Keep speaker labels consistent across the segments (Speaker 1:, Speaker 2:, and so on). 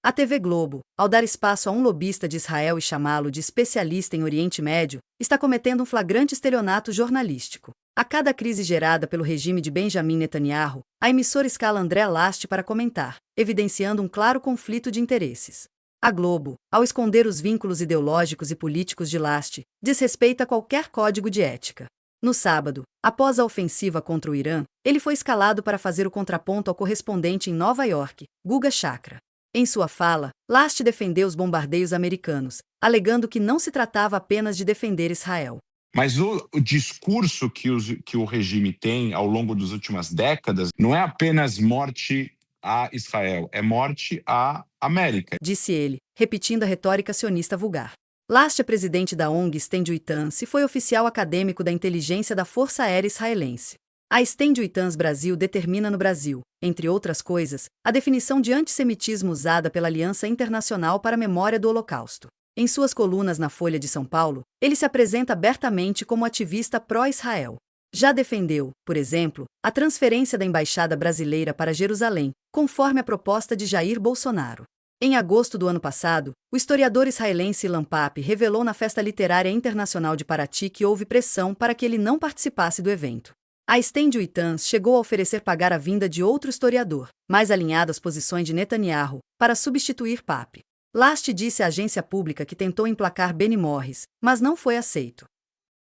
Speaker 1: A TV Globo, ao dar espaço a um lobista de Israel e chamá-lo de especialista em Oriente Médio, está cometendo um flagrante estelionato jornalístico. A cada crise gerada pelo regime de Benjamin Netanyahu, a emissora escala André Last para comentar, evidenciando um claro conflito de interesses. A Globo, ao esconder os vínculos ideológicos e políticos de Last, desrespeita qualquer código de ética. No sábado, após a ofensiva contra o Irã, ele foi escalado para fazer o contraponto ao correspondente em Nova York, Guga Chakra. Em sua fala, Last defendeu os bombardeios americanos, alegando que não se tratava apenas de defender Israel.
Speaker 2: Mas o discurso que o regime tem ao longo das últimas décadas não é apenas morte a Israel, é morte à América.
Speaker 1: Disse ele, repetindo a retórica sionista vulgar. Last é presidente da ONG Stand With e foi oficial acadêmico da inteligência da Força Aérea Israelense. A Stand With Brasil determina no Brasil, entre outras coisas, a definição de antissemitismo usada pela Aliança Internacional para a Memória do Holocausto. Em suas colunas na Folha de São Paulo, ele se apresenta abertamente como ativista pró-Israel. Já defendeu, por exemplo, a transferência da embaixada brasileira para Jerusalém, conforme a proposta de Jair Bolsonaro. Em agosto do ano passado, o historiador israelense Ilan Pappé revelou na Festa Literária Internacional de Paraty que houve pressão para que ele não participasse do evento. A Stand With chegou a oferecer pagar a vinda de outro historiador, mais alinhado às posições de Netanyahu, para substituir Pappé. Last disse à agência pública que tentou emplacar Benny Morris, mas não foi aceito.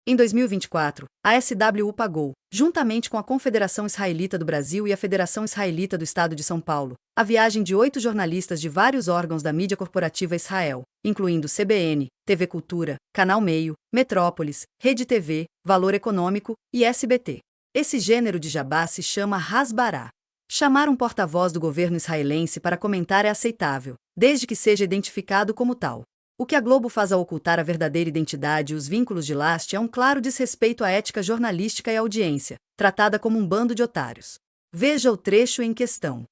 Speaker 1: Em 2024, a SWU pagou, juntamente com a Confederação Israelita do Brasil e a Federação Israelita do Estado de São Paulo, a viagem de 8 jornalistas de vários órgãos da mídia corporativa Israel, incluindo CBN, TV Cultura, Canal Meio, Metrópolis, Rede TV, Valor Econômico e SBT. Esse gênero de jabá se chama Hasbará. Chamar um porta-voz do governo israelense para comentar é aceitável, desde que seja identificado como tal. O que a Globo faz ao ocultar a verdadeira identidade e os vínculos de Last é um claro desrespeito à ética jornalística e à audiência, tratada como um bando de otários. Veja o trecho em questão.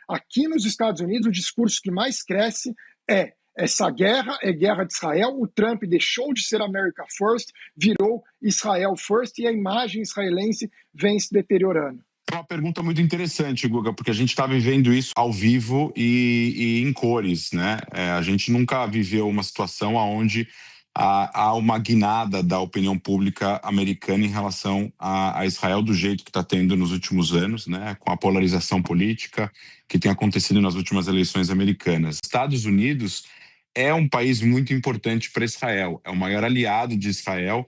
Speaker 3: Aqui nos Estados Unidos, o discurso que mais cresce é: essa guerra é guerra de Israel, o Trump deixou de ser America First, virou Israel First e a imagem israelense vem se deteriorando.
Speaker 2: É uma pergunta muito interessante, Guga, porque a gente está vivendo isso ao vivo e em cores, né? A gente nunca viveu uma situação onde há uma guinada da opinião pública americana em relação a Israel do jeito que está tendo nos últimos anos, né? Com a polarização política que tem acontecido nas últimas eleições americanas. Estados Unidos é um país muito importante para Israel, é o maior aliado de Israel,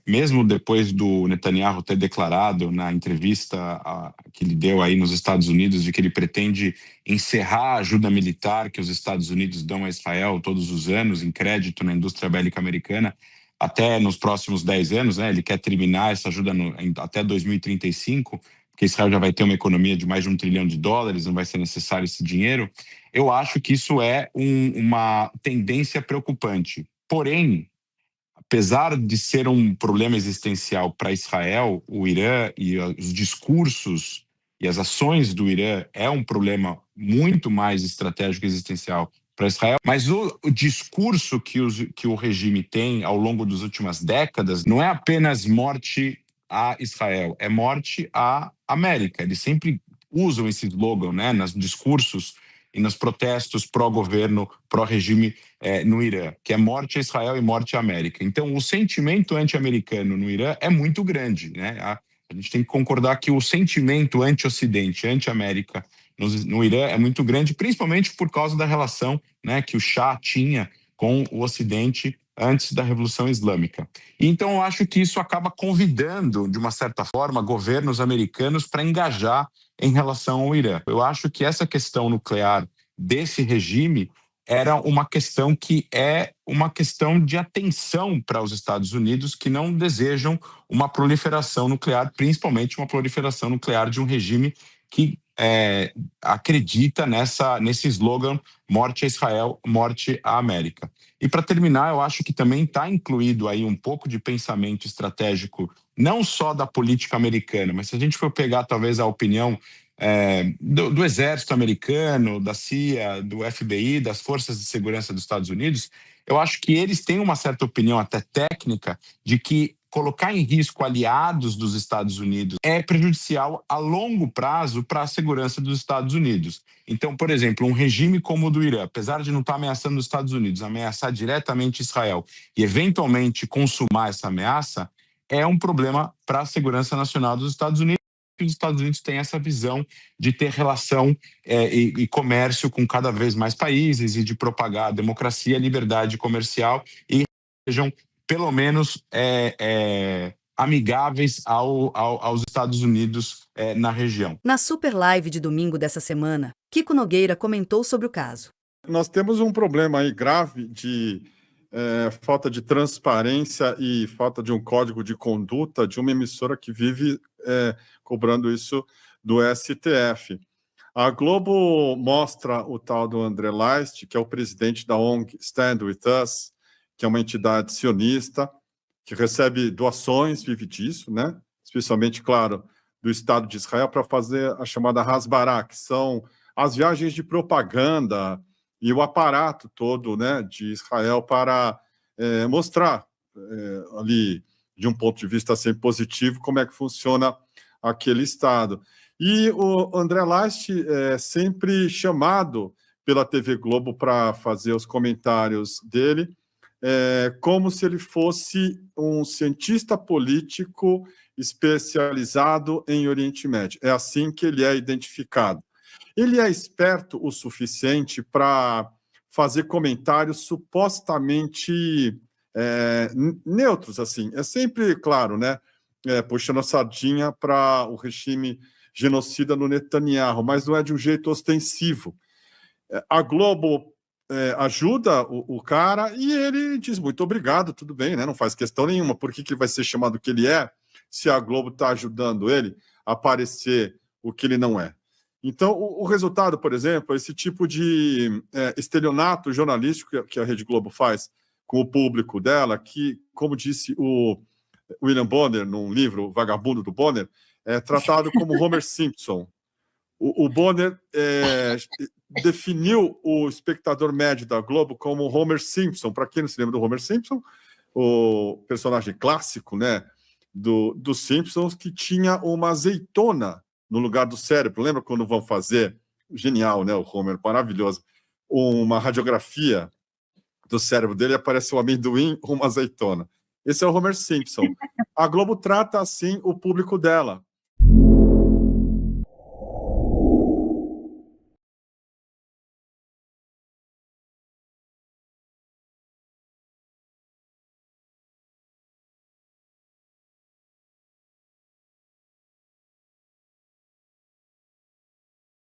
Speaker 2: mesmo depois do Netanyahu ter declarado na entrevista que ele deu aí nos Estados Unidos de que ele pretende encerrar a ajuda militar que os Estados Unidos dão a Israel todos os anos em crédito na indústria bélica americana até nos próximos 10 anos, né? Ele quer terminar essa ajuda até 2035, porque Israel já vai ter uma economia de mais de $1 trilhão, não vai ser necessário esse dinheiro. Eu acho que isso é uma tendência preocupante. Porém, apesar de ser um problema existencial para Israel, o Irã e os discursos e as ações do Irã é um problema muito mais estratégico e existencial para Israel, mas o discurso que o regime tem ao longo das últimas décadas não é apenas morte a Israel, é morte à América. Eles sempre usam esse slogan, né, nos discursos e nos protestos pró-governo, pró-regime no Irã, que é morte a Israel e morte à América. Então, o sentimento anti-americano no Irã é muito grande, né? A gente tem que concordar que o sentimento anti-Ocidente, anti-América no Irã é muito grande, principalmente por causa da relação, né, que o Shah tinha com o Ocidente antes da Revolução Islâmica. Então, eu acho que isso acaba convidando, de uma certa forma, governos americanos para engajar em relação ao Irã. Eu acho que essa questão nuclear desse regime era uma questão que é uma questão de atenção para os Estados Unidos, que não desejam uma proliferação nuclear, principalmente uma proliferação nuclear de um regime que acredita nesse slogan morte a Israel, morte à América. E para terminar, eu acho que também está incluído aí um pouco de pensamento estratégico, não só da política americana, mas se a gente for pegar talvez a opinião do exército americano, da CIA, do FBI, das forças de segurança dos Estados Unidos, eu acho que eles têm uma certa opinião até técnica de que colocar em risco aliados dos Estados Unidos é prejudicial a longo prazo para a segurança dos Estados Unidos. Então, por exemplo, um regime como o do Irã, apesar de não estar ameaçando os Estados Unidos, ameaçar diretamente Israel e eventualmente consumar essa ameaça, é um problema para a segurança nacional dos Estados Unidos. Os Estados Unidos têm essa visão de ter relação e comércio com cada vez mais países e de propagar a democracia, a liberdade comercial e sejam, pelo menos, amigáveis aos Estados Unidos na região.
Speaker 1: Na Super Live de domingo dessa semana, Kiko Nogueira comentou sobre o caso.
Speaker 4: Nós temos um problema aí grave de falta de transparência e falta de um código de conduta de uma emissora que vive cobrando isso do STF. A Globo mostra o tal do André Leist, que é o presidente da ONG Stand With Us, que é uma entidade sionista, que recebe doações, vive disso, né? Especialmente, claro, do Estado de Israel, para fazer a chamada Hasbará, que são as viagens de propaganda e o aparato todo, né, de Israel para mostrar ali, de um ponto de vista sempre positivo, como é que funciona aquele Estado. E o André Leist é sempre chamado pela TV Globo para fazer os comentários dele, como se ele fosse um cientista político especializado em Oriente Médio. É assim que ele é identificado. Ele é esperto o suficiente para fazer comentários supostamente neutros, assim. É sempre, claro, né, puxando a sardinha para o regime genocida no Netanyahu, mas não é de um jeito ostensivo. A Globo ajuda o cara e ele diz muito obrigado, tudo bem, né? Não faz questão nenhuma. Por que ele vai ser chamado o que ele é se a Globo está ajudando ele a parecer o que ele não é? Então, o resultado, por exemplo, é esse tipo de estelionato jornalístico que a Rede Globo faz com o público dela, que, como disse o William Bonner, num livro, O Vagabundo do Bonner, é tratado como Homer Simpson. O Bonner definiu o espectador médio da Globo como Homer Simpson. Para quem não se lembra do Homer Simpson, o personagem clássico, né, dos Simpsons, que tinha uma azeitona no lugar do cérebro. Lembra quando vão fazer, genial, né, o Homer, maravilhoso, uma radiografia do cérebro dele, aparece um amendoim ou uma azeitona. Esse é o Homer Simpson. A Globo trata assim o público dela,